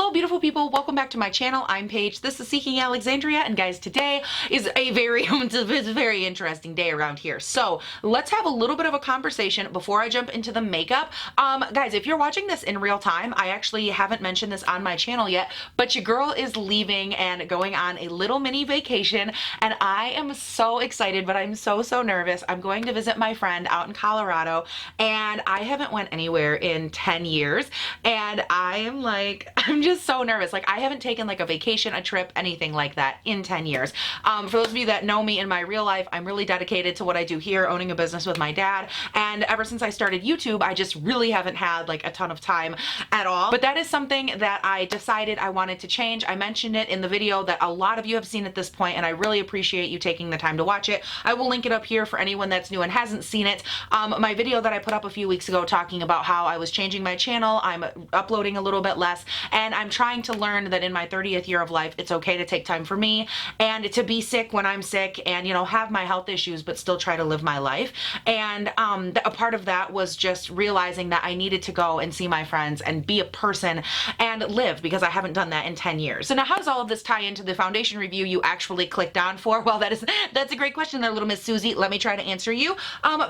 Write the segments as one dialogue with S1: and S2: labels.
S1: Hello beautiful people, welcome back to my channel. I'm Paige, this is Seeking Alexandria, and guys, today is a very interesting day around here. So let's have a little bit of a conversation before I jump into the makeup. Guys, if you're watching this in real time, I actually haven't mentioned this on my channel yet, but your girl is leaving and going on a little mini vacation, and I am so excited, but I'm so nervous. I'm going to visit my friend out in Colorado, and I haven't went anywhere in 10 years, and I'm just so nervous. Like, I haven't taken like a vacation, a trip, anything like that in 10 years. For those of you that know me in my real life, I'm really dedicated to what I do here, owning a business with my dad. And ever since I started YouTube, I just really haven't had like a ton of time at all. But that is something that I decided I wanted to change. I mentioned it in the video that a lot of you have seen at this point, and I really appreciate you taking the time to watch it. I will link it up here for anyone that's new and hasn't seen it. My video that I put up a few weeks ago talking about how I was changing my channel, I'm uploading a little bit less, and I'm trying to learn that in my 30th year of life, it's okay to take time for me and to be sick when I'm sick and, you know, have my health issues, but still try to live my life. And a part of that was just realizing that I needed to go and see my friends and be a person and live, because I haven't done that in 10 years. So now, how does all of this tie into the foundation review you actually clicked on for? Well, that's a great question there, little Miss Susie. Let me try to answer you.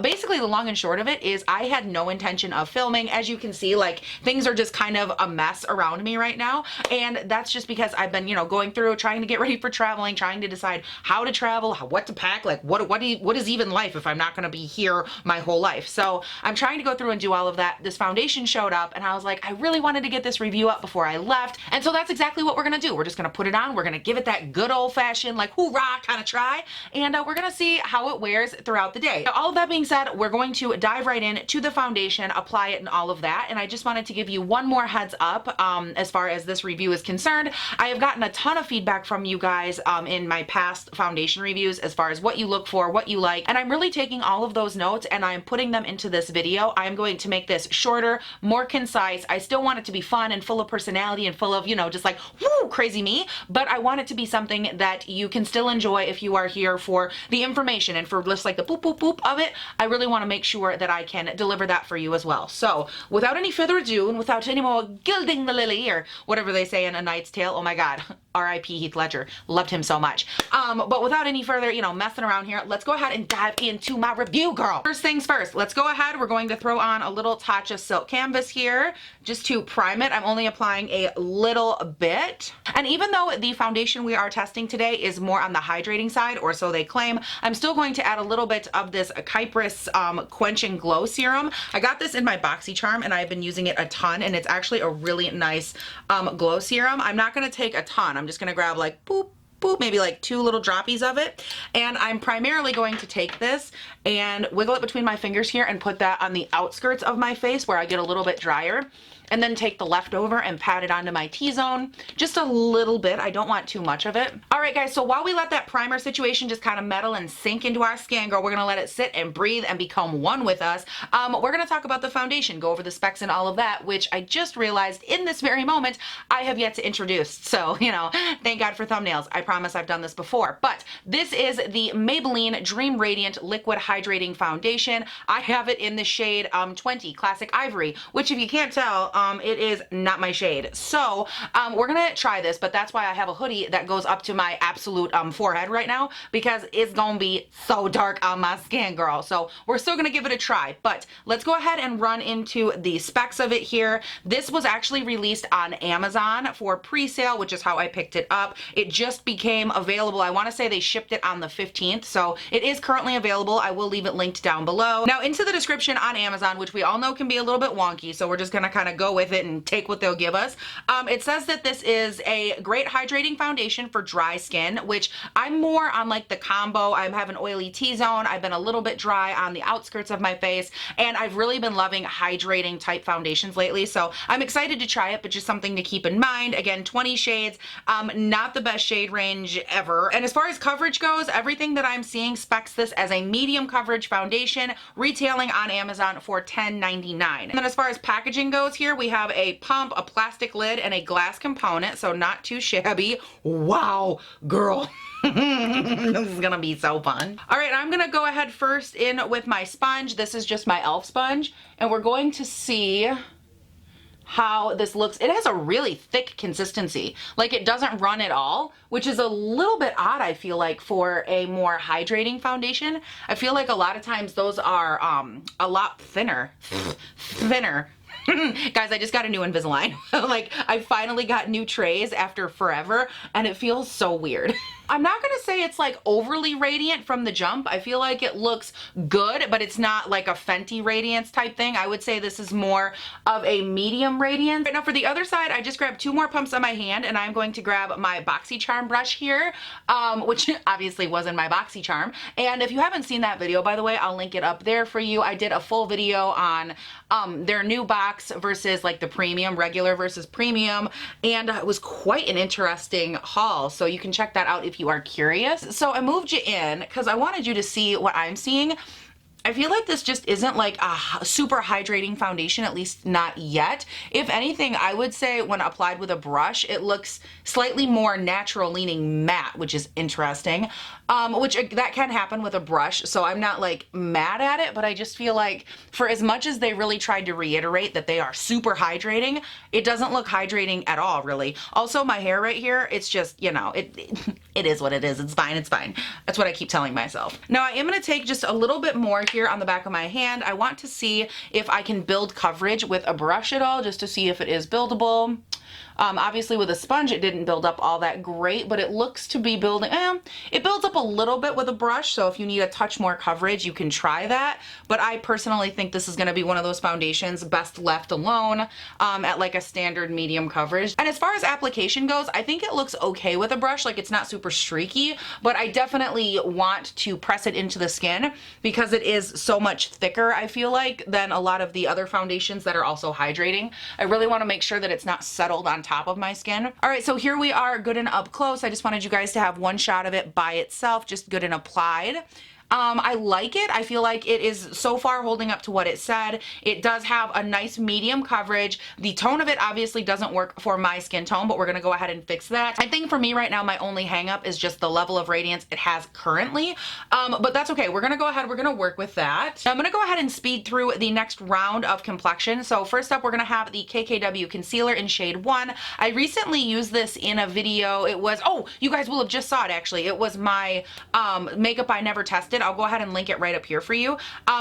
S1: Basically, the long and short of it is I had no intention of filming. As you can see, like, things are just kind of a mess around me right now, and that's just because I've been, you know, going through trying to get ready for traveling, trying to decide how to travel, what to pack, like what is even life if I'm not going to be here my whole life. So I'm trying to go through and do all of that. This foundation showed up, and I was like, I really wanted to get this review up before I left, and so that's exactly what we're gonna do. We're just gonna put it on, we're gonna give it that good old-fashioned like hoorah kind of try, and we're gonna see how it wears throughout the day. Now, all of that being said, we're going to dive right in to the foundation, apply it and all of that, and I just wanted to give you one more heads up as far as this review is concerned. I have gotten a ton of feedback from you guys in my past foundation reviews as far as what you look for, what you like, and I'm really taking all of those notes and I'm putting them into this video. I'm going to make this shorter, more concise. I still want it to be fun and full of personality and full of, you know, just like, woo, crazy me, but I want it to be something that you can still enjoy if you are here for the information and for just like the boop, boop, boop of it. I really want to make sure that I can deliver that for you as well. So without any further ado, and without any more gilding the lily, or whatever they say in A Knight's Tale, oh my God, R.I.P. Heath Ledger, loved him so much. But without any further, you know, messing around here, let's go ahead and dive into my review, girl. First things first, let's go ahead. We're going to throw on a little touch of silk canvas here just to prime it. I'm only applying a little bit. And even though the foundation we are testing today is more on the hydrating side, or so they claim, I'm still going to add a little bit of this Kypris Quench and Glow Serum. I got this in my BoxyCharm and I've been using it a ton, and it's actually a really nice glow serum. I'm not going to take a ton. I'm just going to grab like boop, boop, maybe like 2 little droppies of it. And I'm primarily going to take this and wiggle it between my fingers here and put that on the outskirts of my face where I get a little bit drier. And then take the leftover and pat it onto my T-zone, just a little bit. I don't want too much of it. All right, guys, so while we let that primer situation just kind of settle and sink into our skin, girl, we're gonna let it sit and breathe and become one with us. We're gonna talk about the foundation, go over the specs and all of that, which I just realized in this very moment I have yet to introduce. So, you know, thank God for thumbnails. I promise I've done this before. But this is the Maybelline Dream Radiant Liquid Hydrating Foundation. I have it in the shade 20, Classic Ivory, which if you can't tell, it is not my shade. So we're gonna try this, but that's why I have a hoodie that goes up to my absolute forehead right now, because it's gonna be so dark on my skin, girl. So we're still gonna give it a try, but let's go ahead and run into the specs of it here. This was actually released on Amazon for pre-sale, which is how I picked it up. It just became available. I wanna say they shipped it on the 15th, so it is currently available. I will leave it linked down below. Now, into the description on Amazon, which we all know can be a little bit wonky, so we're just gonna kind of go with it and take what they'll give us. It says that this is a great hydrating foundation for dry skin, which I'm more on like the combo. I have an oily T-zone. I've been a little bit dry on the outskirts of my face, and I've really been loving hydrating type foundations lately. So I'm excited to try it, but just something to keep in mind. Again, 20 shades, not the best shade range ever. And as far as coverage goes, everything that I'm seeing specs this as a medium coverage foundation, retailing on Amazon for $10.99. And then as far as packaging goes here, we have a pump, a plastic lid, and a glass component, so not too shabby. Wow, girl. This is gonna be so fun. All right, I'm gonna go ahead first in with my sponge. This is just my e.l.f. sponge, and we're going to see how this looks. It has a really thick consistency. Like, it doesn't run at all, which is a little bit odd, I feel like, for a more hydrating foundation. I feel like a lot of times those are a lot thinner. Guys, I just got a new Invisalign. Like, I finally got new trays after forever, and it feels so weird. I'm not gonna say it's like overly radiant from the jump. I feel like it looks good, but it's not like a Fenty radiance type thing. I would say this is more of a medium radiance. Right now for the other side, I just grabbed 2 more pumps on my hand, and I'm going to grab my BoxyCharm brush here, which obviously was in my BoxyCharm. And if you haven't seen that video, by the way, I'll link it up there for you. I did a full video on their new box versus like the premium, regular versus premium, and it was quite an interesting haul. So you can check that out if you are curious. So I moved you in because I wanted you to see what I'm seeing. I feel like this just isn't like a super hydrating foundation, at least not yet. If anything, I would say when applied with a brush, it looks slightly more natural leaning matte, which is interesting, which that can happen with a brush. So I'm not like mad at it, but I just feel like for as much as they really tried to reiterate that they are super hydrating, it doesn't look hydrating at all, really. Also, my hair right here, it's just, you know, it is what it is. It's fine. It's fine. That's what I keep telling myself. Now I am going to take just a little bit more here on the back of my hand. I want to see if I can build coverage with a brush at all, just to see if it is buildable. Obviously with a sponge it didn't build up all that great, but it looks to be building, it builds up a little bit with a brush, so if you need a touch more coverage, you can try that. But I personally think this is going to be one of those foundations best left alone at like a standard medium coverage. And as far as application goes, I think it looks okay with a brush. Like, it's not super streaky, but I definitely want to press it into the skin because it is so much thicker, I feel like, than a lot of the other foundations that are also hydrating. I really want to make sure that it's not settled on top of my skin. All right, so here we are, good and up close. I just wanted you guys to have one shot of it by itself, just good and applied. I like it. I feel like it is so far holding up to what it said. It does have a nice medium coverage. The tone of it obviously doesn't work for my skin tone, but we're gonna go ahead and fix that. I think for me right now, my only hang up is just the level of radiance it has currently, but that's okay. We're gonna go ahead, we're gonna work with that. I'm gonna go ahead and speed through the next round of complexion. So first up, we're gonna have the KKW Concealer in shade 1. I recently used this in a video. It was, oh, you guys will have just saw it actually. It was my makeup I never tested. I'll go ahead and link it right up here for you.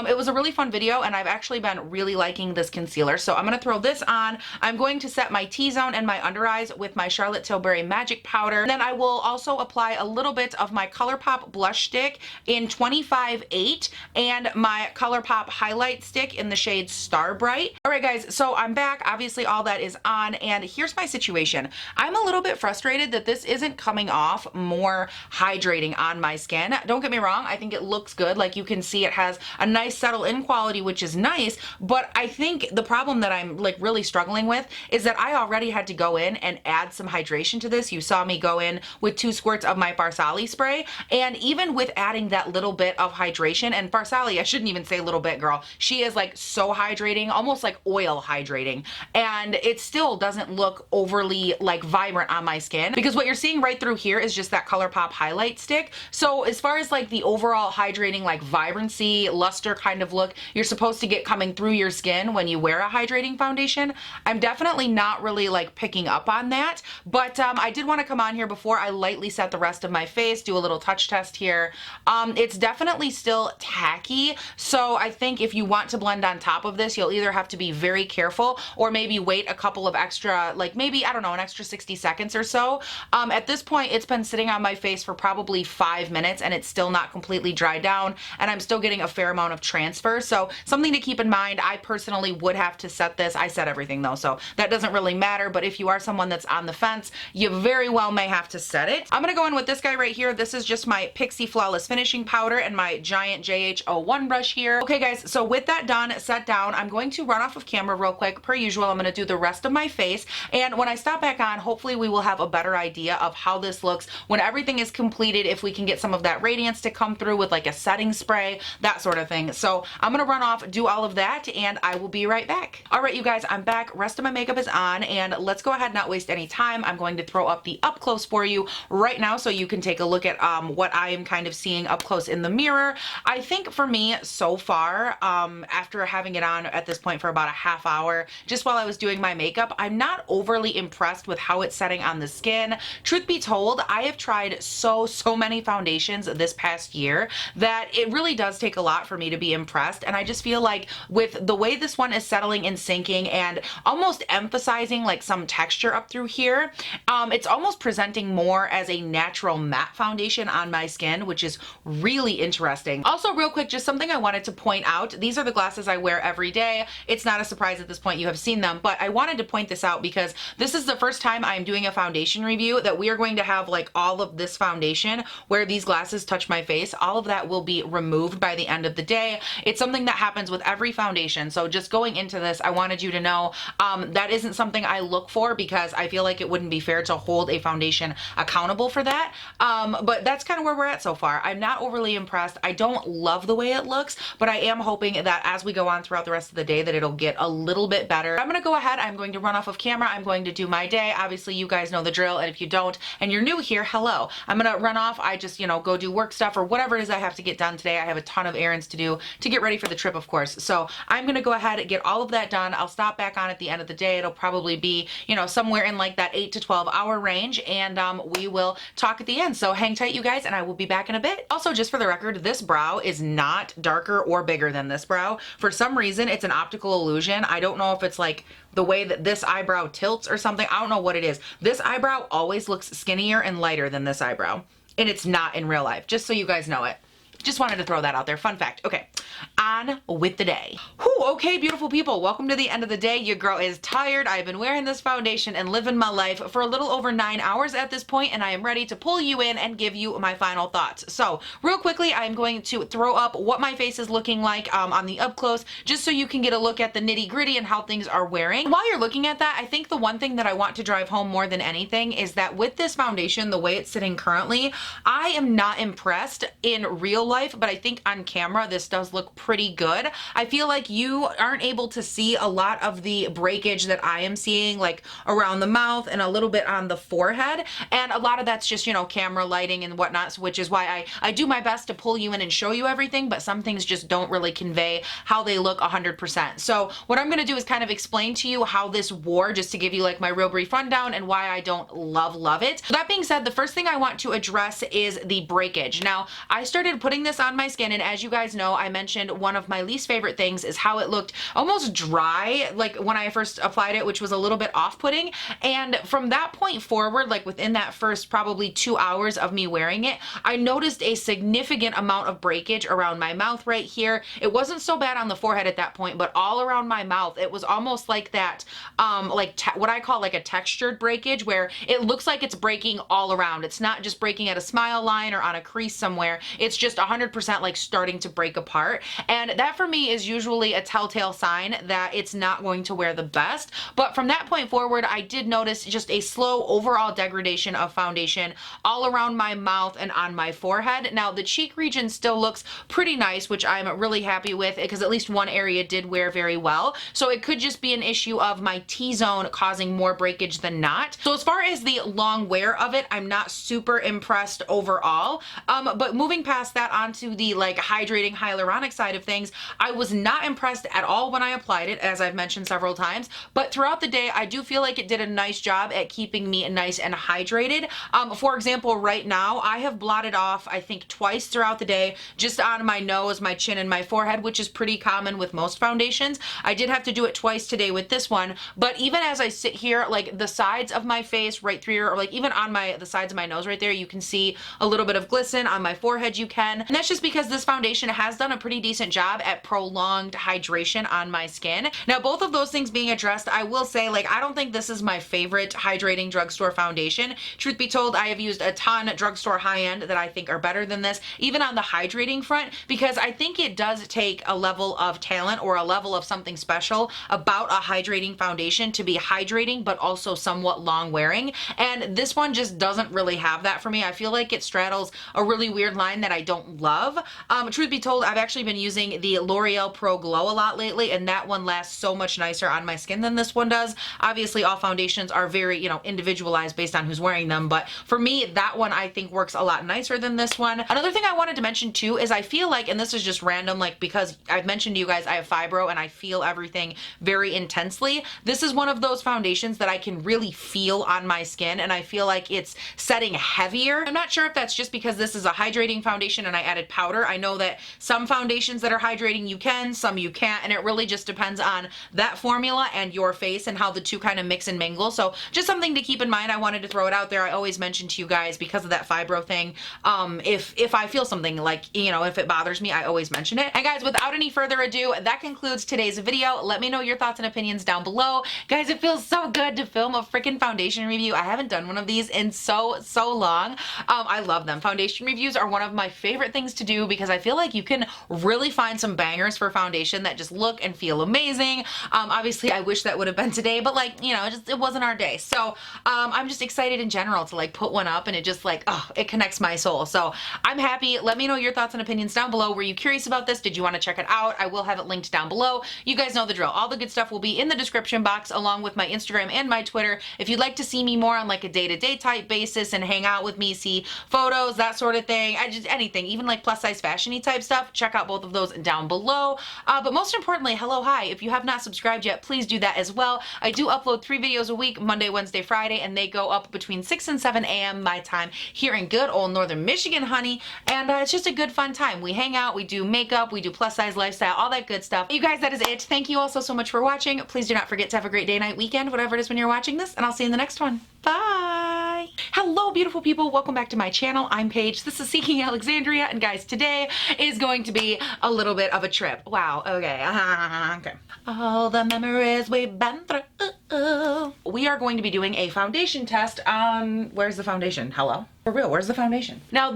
S1: It was a really fun video, and I've actually been really liking this concealer. So I'm going to throw this on. I'm going to set my T-zone and my under eyes with my Charlotte Tilbury Magic Powder. And then I will also apply a little bit of my ColourPop blush stick in 25-8 and my ColourPop highlight stick in the shade Star Bright. All right, guys, so I'm back. Obviously, all that is on, and here's my situation. I'm a little bit frustrated that this isn't coming off more hydrating on my skin. Don't get me wrong. I think it looks good. Like, you can see it has a nice settle in quality, which is nice, but I think the problem that I'm like really struggling with is that I already had to go in and add some hydration to this. You saw me go in with 2 squirts of my Farsali spray, and even with adding that little bit of hydration, and Farsali, I shouldn't even say little bit, girl, she is like so hydrating, almost like oil hydrating, and it still doesn't look overly like vibrant on my skin, because what you're seeing right through here is just that ColourPop highlight stick. So as far as like the overall hydrating, like vibrancy, luster kind of look you're supposed to get coming through your skin when you wear a hydrating foundation, I'm definitely not really like picking up on that. But I did want to come on here before I lightly set the rest of my face, do a little touch test here. It's definitely still tacky, so I think if you want to blend on top of this, you'll either have to be very careful or maybe wait a couple of extra, like maybe, I don't know, an extra 60 seconds or so. At this point, it's been sitting on my face for probably 5 minutes and it's still not completely dried down, and I'm still getting a fair amount of transfer. So something to keep in mind, I personally would have to set this. I set everything though, so that doesn't really matter, but if you are someone that's on the fence, you very well may have to set it. I'm gonna go in with this guy right here. This is just my Pixie Flawless Finishing Powder and my giant JH01 brush here. Okay guys, so with that done, set down, I'm going to run off of camera real quick. Per usual, I'm gonna do the rest of my face, and when I stop back on, hopefully we will have a better idea of how this looks when everything is completed, if we can get some of that radiance to come through with with like a setting spray, that sort of thing. So I'm gonna run off, do all of that, and I will be right back. All right, you guys, I'm back. Rest of my makeup is on, and let's go ahead and not waste any time. I'm going to throw up the up close for you right now so you can take a look at what I am kind of seeing up close in the mirror. I think for me so far, after having it on at this point for about a half hour, just while I was doing my makeup, I'm not overly impressed with how it's setting on the skin. Truth be told, I have tried so many foundations this past year that it really does take a lot for me to be impressed. And I just feel like with the way this one is settling and sinking and almost emphasizing like some texture up through here, it's almost presenting more as a natural matte foundation on my skin, which is really interesting. Also, real quick, just something I wanted to point out. These are the glasses I wear every day. It's not a surprise at this point, you have seen them, but I wanted to point this out because this is the first time I'm doing a foundation review that we are going to have like all of this foundation where these glasses touch my face. All of that will be removed by the end of the day. It's something that happens with every foundation. So just going into this, I wanted you to know that isn't something I look for because I feel like it wouldn't be fair to hold a foundation accountable for that. But that's kind of where we're at so far. I'm not overly impressed. I don't love the way it looks, but I am hoping that as we go on throughout the rest of the day that it'll get a little bit better. I'm gonna go ahead, I'm going to run off of camera, I'm going to do my day. Obviously you guys know the drill, and if you don't and you're new here, hello. I'm gonna run off, I just, you know, go do work stuff or whatever it is I have to get done today. I have a ton of errands to do to get ready for the trip, of course. So I'm gonna go ahead and get all of that done. I'll stop back on at the end of the day. It'll probably be, you know, somewhere in like that 8 to 12 hour range, and we will talk at the end. So hang tight, you guys, and I will be back in a bit. Also, just for the record, this brow is not darker or bigger than this brow. For some reason, it's an optical illusion. I don't know if it's like the way that this eyebrow tilts or something. I don't know what it is. This eyebrow always looks skinnier and lighter than this eyebrow, and it's not in real life, just so you guys know it. Just wanted to throw that out there. Fun fact. Okay, on with the day. Whew, okay, beautiful people. Welcome to the end of the day. Your girl is tired. I've been wearing this foundation and living my life for a little over 9 hours at this point, and I am ready to pull you in and give you my final thoughts. So real quickly, I'm going to throw up what my face is looking like on the up close, just so you can get a look at the nitty gritty and how things are wearing. While you're looking at that, I think the one thing that I want to drive home more than anything is that with this foundation, the way it's sitting currently, I am not impressed in real life, but I think on camera this does look pretty good. I feel like you aren't able to see a lot of the breakage that I am seeing, like around the mouth and a little bit on the forehead, and a lot of that's just, you know, camera lighting and whatnot, which is why I do my best to pull you in and show you everything, but some things just don't really convey how they look 100%. So what I'm gonna do is kind of explain to you how this wore, just to give you like my real brief rundown and why I don't love it. So that being said, the first thing I want to address is the breakage. Now, I started putting this on my skin, and as you guys know, I mentioned one of my least favorite things is how it looked almost dry, like when I first applied it, which was a little bit off-putting. And from that point forward, like within that first probably 2 hours of me wearing it, I noticed a significant amount of breakage around my mouth right here. It wasn't so bad on the forehead at that point, but all around my mouth, it was almost like that, what I call like a textured breakage, where it looks like it's breaking all around. It's not just breaking at a smile line or on a crease somewhere. It's just 100% like starting to break apart. And that for me is usually a telltale sign that it's not going to wear the best. But from that point forward, I did notice just a slow overall degradation of foundation all around my mouth and on my forehead. Now the cheek region still looks pretty nice, which I'm really happy with, because at least one area did wear very well. So it could just be an issue of my T-zone causing more breakage than not. So as far as the long wear of it, I'm not super impressed overall. But moving past that onto the like hydrating hyaluronic side of things, I was not impressed at all when I applied it, as I've mentioned several times, but throughout the day I do feel like it did a nice job at keeping me nice and hydrated. For example, right now I have blotted off I think twice throughout the day, just on my nose, my chin, and my forehead, which is pretty common with most foundations. I did have to do it twice today with this one, but even as I sit here, like the sides of my face right through here, or like even on the sides of my nose right there, you can see a little bit of glisten. On my forehead you can, and that's just because this foundation has done a pretty decent job at prolonged hydration on my skin. Now both of those things being addressed, I will say, like, I don't think this is my favorite hydrating drugstore foundation. Truth be told, I have used a ton drugstore high-end that I think are better than this, even on the hydrating front, because I think it does take a level of talent or a level of something special about a hydrating foundation to be hydrating but also somewhat long wearing, and this one just doesn't really have that for me. I feel like it straddles a really weird line that I don't love. Truth be told, I've actually been using the L'Oreal Pro Glow a lot lately, and that one lasts so much nicer on my skin than this one does. Obviously, all foundations are very, you know, individualized based on who's wearing them, but for me, that one I think works a lot nicer than this one. Another thing I wanted to mention too is I feel like, and this is just random, like because I've mentioned to you guys I have fibro and I feel everything very intensely. This is one of those foundations that I can really feel on my skin, and I feel like it's setting heavier. I'm not sure if that's just because this is a hydrating foundation and I added powder. I know that some foundations that are hydrating you can, some you can't, and it really just depends on that formula and your face and how the two kind of mix and mingle. So just something to keep in mind. I wanted to throw it out there. I always mention to you guys, because of that fibro thing, if I feel something like, you know, if it bothers me, I always mention it. And guys, without any further ado, that concludes today's video. Let me know your thoughts and opinions down below. Guys, it feels so good to film a freaking foundation review. I haven't done one of these in so long. I love them. Foundation reviews are one of my favorite things to do because I feel like you can really find some bangers for foundation that just look and feel amazing. Obviously I wish that would have been today, but like, you know, it wasn't our day. So I'm just excited in general to like put one up, and it just like, oh, it connects my soul. So I'm happy. Let me know your thoughts and opinions down below. Were you curious about this? Did you want to check it out? I will have it linked down below. You guys know the drill. All the good stuff will be in the description box, along with my Instagram and my Twitter. If you'd like to see me more on like a day-to-day type basis and hang out with me, see photos, that sort of thing, anything, even like plus size fashion-y type stuff, check out both of those down below. But most importantly, hello, hi. If you have not subscribed yet, please do that as well. I do upload 3 videos a week, Monday, Wednesday, Friday, and they go up between 6 and 7 a.m. my time here in good old Northern Michigan, honey. And it's just a good fun time. We hang out, we do makeup, we do plus size lifestyle, all that good stuff. You guys, that is it. Thank you all so much for watching. Please do not forget to have a great day, night, weekend, whatever it is when you're watching this, and I'll see you in the next one. Bye. Hello, beautiful people. Welcome back to my channel. I'm Paige. This is Seeking Alexandria, and guys, today is going to be a little bit of a trip. Wow. Okay. Okay. All the memories we've been through. We are going to be doing a foundation test on, where's the foundation? Hello? For real, where's the foundation? Now,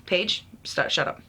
S1: Paige, shut up.